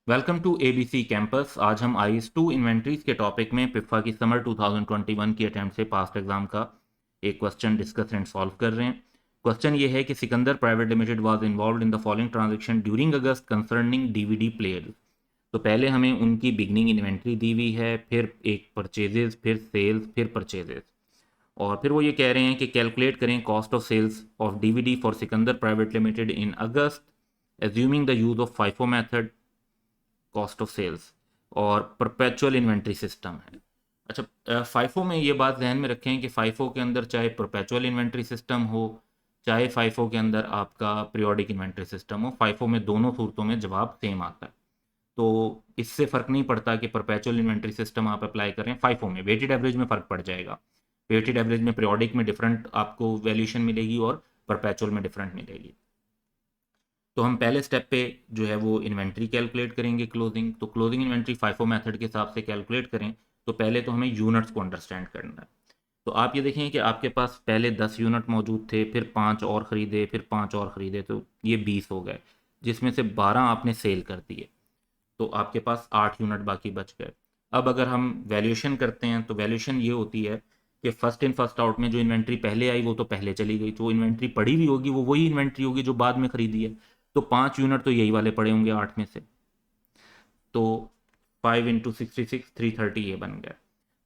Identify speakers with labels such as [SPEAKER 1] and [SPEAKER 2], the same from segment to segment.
[SPEAKER 1] Welcome to ABC campus. आज हम IS2 inventories के टॉपिक में पिफा की समर 2021 की अटेम्प्ट से पास्ट एग्जाम का एक क्वेश्चन डिस्कस एंड सॉल्व कर रहे हैं। क्वेश्चन ये है कि Sikandar private limited was involved in the following transaction during August concerning DVD players. तो पहले हमें उनकी बिगनिंग इन्वेंट्री दी हुई है, फिर एक परचेजेस, फिर सेल्स, फिर परचेजेस, और फिर वो ये कह रहे हैं कि कैलकुलेट करें cost of sales of DVD for Sikandar private limited in August assuming the use of FIFO method, cost of sales और परपेचुअल इन्वेंट्री सिस्टम है। अच्छा, फाइफो में ये बात ध्यान में रखें कि फाइफो के अंदर चाहे परपेचुअल इन्वेंट्री सिस्टम हो, चाहे फाइफो के अंदर आपका पीरियोडिक इन्वेंट्री सिस्टम हो, फाइफो में दोनों सूरतों में जवाब सेम आता है। तो इससे फ़र्क नहीं पड़ता कि परपेचुअल इन्वेंट्री सिस्टम आप अप्लाई करें, फाइफो में वेटेड एवरेज में फ़र्क पड़ जाएगा। वेटेड एवरेज में पीरियोडिक में डिफरेंट आपको वैल्यूएशन मिलेगी और परपेचुअल में डिफरेंट मिलेगी। तो हम पहले स्टेप पे जो है वो इन्वेंट्री कैलकुलेट करेंगे क्लोजिंग। तो क्लोजिंग इन्वेंट्री फाइफो मेथड के हिसाब से कैलकुलेट करें तो पहले तो हमें यूनिट्स को अंडरस्टैंड करना है। तो आप ये देखें कि आपके पास पहले 10 यूनिट मौजूद थे, फिर 5 और ख़रीदे, फिर 5 और ख़रीदे, तो ये 20 हो गए, जिसमें से 12 आपने सेल कर दिए, तो आपके पास 8 यूनिट बाकी बच गए। अब अगर हम वैल्यूएशन करते हैं तो वैल्यूएशन ये होती है कि फर्स्ट इन फर्स्ट आउट में जो इन्वेंट्री पहले आई वो तो पहले चली गई, जो इन्वेंट्री पड़ी हुई होगी वो वही इन्वेंट्री होगी जो बाद में खरीदी है। तो 5 यूनिट तो यही वाले पड़े होंगे 8 में से, तो 5 × 66 330 ये बन गया।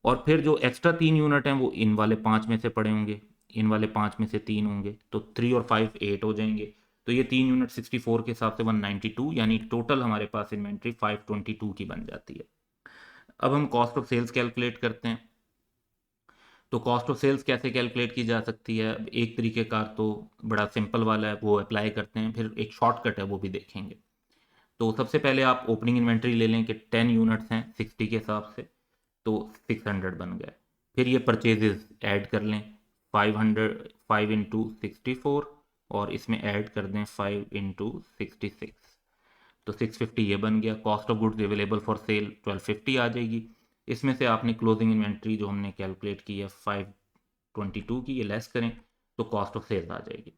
[SPEAKER 1] और फिर जो एक्स्ट्रा 3 यूनिट हैं वो इन वाले 5 में से पड़े होंगे, इन वाले 5 में से 3 होंगे, तो 3 और 5 8 हो जाएंगे। तो ये 3 यूनिट 64 के हिसाब से 192, यानी टोटल हमारे पास इन्वेंट्री 522 की बन जाती है। अब हम कॉस्ट ऑफ सेल्स कैलकुलेट करते हैं। तो कॉस्ट ऑफ सेल्स कैसे कैलकुलेट की जा सकती है? एक तरीके का तो बड़ा सिंपल वाला है, वो अप्लाई करते हैं, फिर एक शॉर्टकट है वो भी देखेंगे। तो सबसे पहले आप ओपनिंग इन्वेंट्री ले लें कि 10 यूनिट्स हैं 60 के हिसाब से, तो 600 बन गए। फिर ये परचेजेस ऐड कर लें, 500 5 × 64, और इसमें ऐड कर दें 5 × 66, तो 650 ये बन गया। Cost of goods available for sale 1250 आ जाएगी। इसमें से आपने क्लोजिंग इन्वेंट्री जो हमने कैलकुलेट की है 522 की, ये लेस करें तो कॉस्ट ऑफ सेल्स आ जाएगी।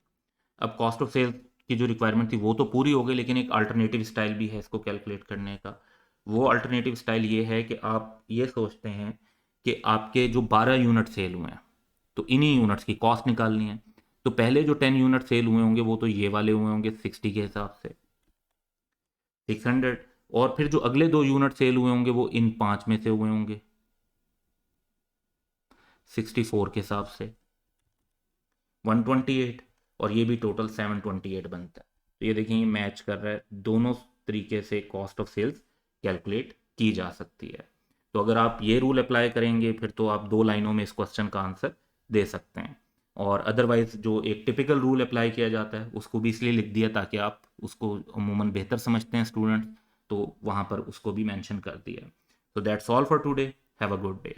[SPEAKER 1] अब कॉस्ट ऑफ सेल्स की जो रिक्वायरमेंट थी वो तो पूरी हो गई, लेकिन एक अल्टरनेटिव स्टाइल भी है इसको कैलकुलेट करने का। वो अल्टरनेटिव स्टाइल ये है कि आप ये सोचते हैं कि आपके जो 12 यूनिट सेल हुए हैं तो इन्हीं यूनिट्स की कॉस्ट निकालनी है। तो पहले जो 10 यूनिट सेल हुए होंगे वो तो ये वाले हुए होंगे 60 के हिसाब से 600, और फिर जो अगले 2 यूनिट सेल हुए होंगे वो इन 5 में से हुए होंगे 64 के हिसाब से 128, और ये भी टोटल 728 बनता है। तो ये देखिए ये मैच कर रहा है, दोनों तरीके से कॉस्ट ऑफ सेल्स कैलकुलेट की जा सकती है। तो अगर आप ये रूल अप्लाई करेंगे फिर तो आप 2 लाइनों में इस क्वेश्चन का आंसर दे सकते हैं। और अदरवाइज जो एक टिपिकल रूल अप्लाई किया जाता है उसको भी इसलिए लिख दिया ताकि आप उसको अमूमन बेहतर समझते हैं स्टूडेंट, तो वहाँ पर उसको भी मेंशन कर दिया। तो that's all for today, have a good day.